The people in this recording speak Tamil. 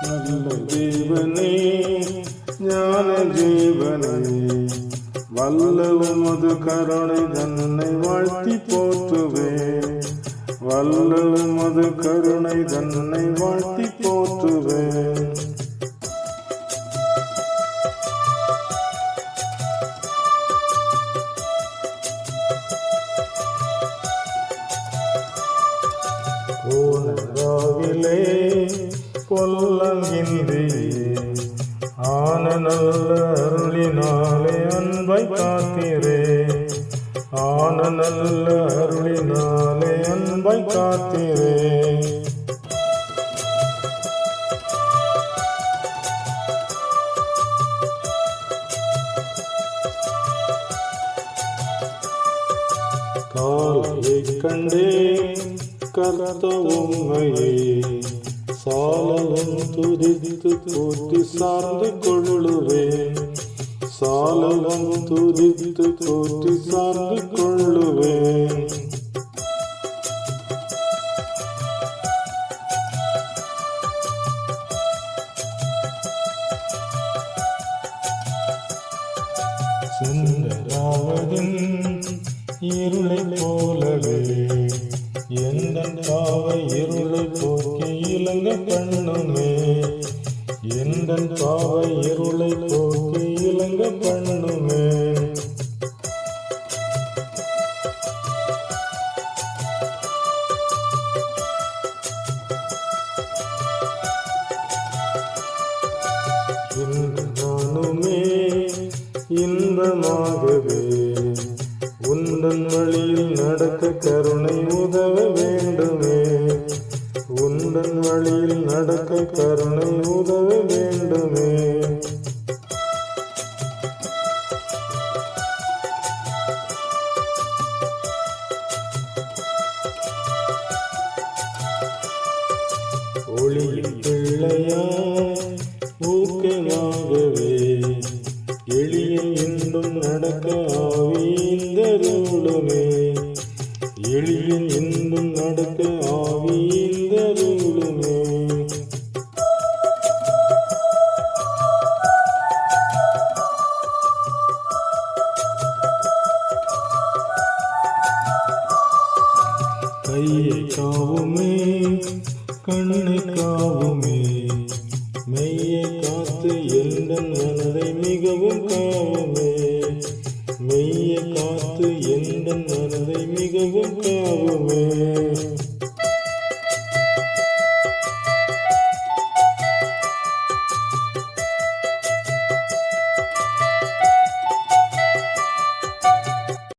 நல்ல ஜீவனே ஞான ஜீவனே வல்ல உமது கருணை தன்னை வாழ்த்தி போற்றுவேன். வல்ல உமது கருணை தன்னை வாழ்த்தி போற்றுவேன். போனராவிலே பொல்லங்கின்றி ஆன நல்ல அருளினாலே அன்பை காத்தீரே. ஆன நல்ல அருளினாலே அன்பை காத்தீரே. காலையை கண்டே கர்த்த உம்மையே சாலலும் துதித்து போற்றி சார்ந்து கொள்ளுவேன். சாலலும் துதித்து போற்றி சார்ந்து கொள்ளுவேன். சுந்தராவதின் இருளை போலவே எந்தன் பாவை இருளை போக்கி இலங்க பண்ணுமே. எந்தன் பாவை இருளை போக்கி இலங்க பண்ணுமே. நானுமே இன்பமாகவே உந்தன் வழியில் நடக்க கருணை உதவ வேண்டுமே. உந்தன் வழியில் நடக்க கருணை உதவ வேண்டுமே. ஒளியின் பிள்ளையாய் ஊக்கமாகவே எளிய இன்பம் நடக்க ஆவிந்தருளுமே. எளிய இன்பம் நடக்க ஆவிந்தருளுமே. கையை காவுமே கண்ணை காவுமே மெய்யை காத்து எந்தன் மனதை மிகவும் காவுமே. மெய்யை காத்து எந்தன் மனதை மிகவும் காவுமே.